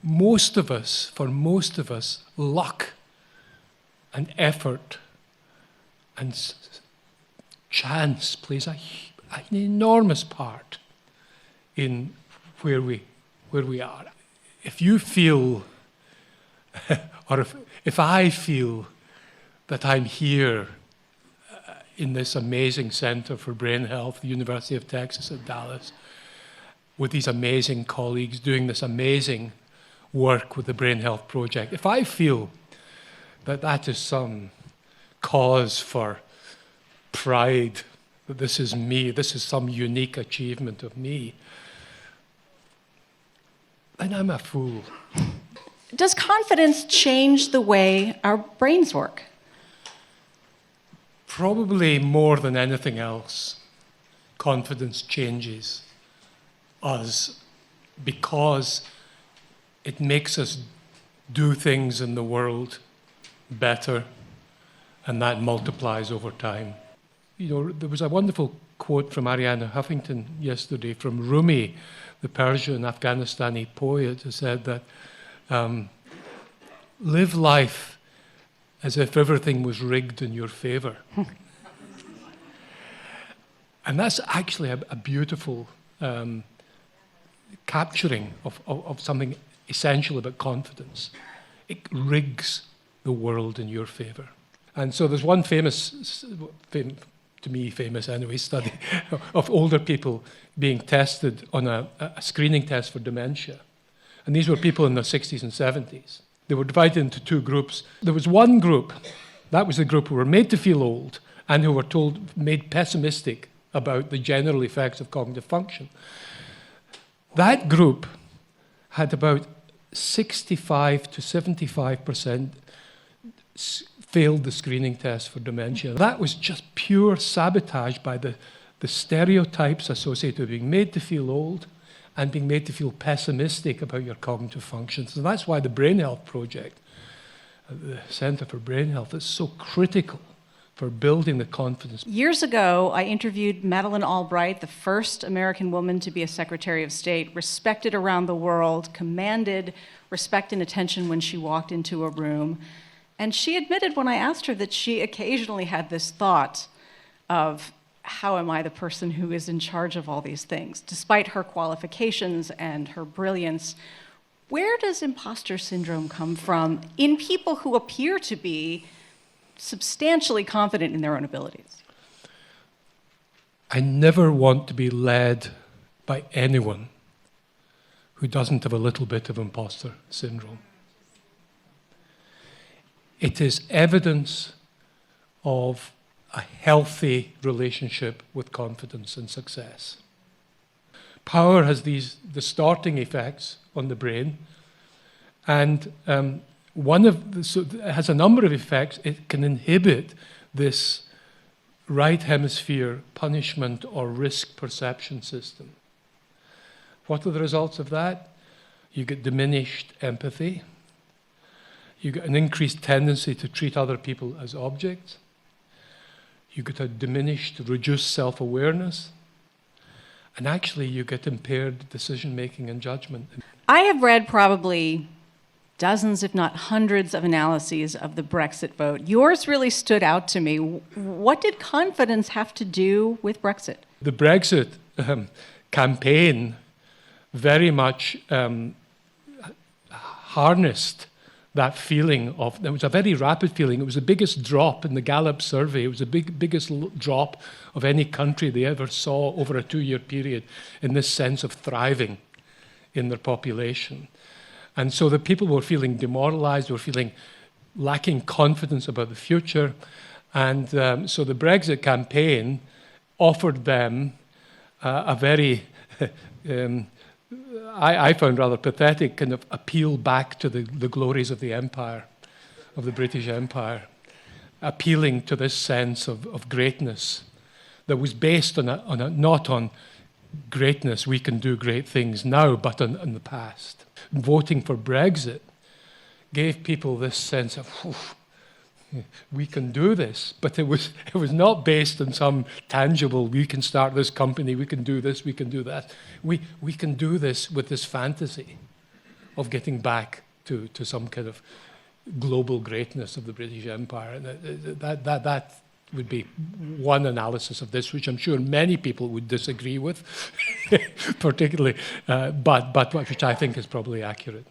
for most of us, luck and effort and chance plays an enormous part in where we are. If you feel, or if I feel that I'm here in this amazing Center for Brain Health, the University of Texas at Dallas, with these amazing colleagues doing this amazing work with the Brain Health Project, if I feel that that is some cause for pride, that this is me, this is some unique achievement of me, then I'm a fool. Does confidence change the way our brains work? Probably more than anything else, confidence changes us because it makes us do things in the world better, and that multiplies over time. You know, there was a wonderful quote from Arianna Huffington yesterday from Rumi, the Persian Afghanistani poet, who said that live life as if everything was rigged in your favor. And that's actually a beautiful capturing of something essential about confidence. It rigs the world in your favor. And so there's one famous, to me famous anyway, study of older people being tested on a screening test for dementia. And these were people in their 60s and 70s. They were divided into two groups. There was one group, that was the group who were made to feel old and who were made pessimistic about the general effects of cognitive function. That group had about 65 to 75% failed the screening test for dementia. That was just pure sabotage by the stereotypes associated with being made to feel old and being made to feel pessimistic about your cognitive functions. So that's why the Brain Health Project, the Center for Brain Health, is so critical for building the confidence. Years ago, I interviewed Madeleine Albright, the first American woman to be a Secretary of State, respected around the world, commanded respect and attention when she walked into a room. And she admitted when I asked her that she occasionally had this thought of, how am I the person who is in charge of all these things? Despite her qualifications and her brilliance, where does imposter syndrome come from in people who appear to be substantially confident in their own abilities? I never want to be led by anyone who doesn't have a little bit of imposter syndrome. It is evidence of a healthy relationship with confidence and success. Power has these distorting effects on the brain, and it has a number of effects. It can inhibit this right hemisphere punishment or risk perception system. What are the results of that? You get diminished empathy. You get an increased tendency to treat other people as objects. You get a diminished, reduced self-awareness. And actually, you get impaired decision-making and judgment. I have read probably dozens, if not hundreds, of analyses of the Brexit vote. Yours really stood out to me. What did confidence have to do with Brexit? The Brexit campaign very much harnessed that feeling of, it was a very rapid feeling. It was the biggest drop in the Gallup survey. It was the biggest drop of any country they ever saw over a 2-year period in this sense of thriving in their population. And so the people were feeling demoralized, were feeling lacking confidence about the future. And so the Brexit campaign offered them a very, I found rather pathetic kind of appeal back to the glories of the empire, of the British Empire, appealing to this sense of greatness that was based not on greatness, we can do great things now, but in the past. Voting for Brexit gave people this sense of, we can do this, but it was not based on some tangible, we can start this company, we can do this, we can do that. We can do this with this fantasy of getting back to some kind of global greatness of the British Empire. And that would be one analysis of this, which I'm sure many people would disagree with, particularly, but which I think is probably accurate.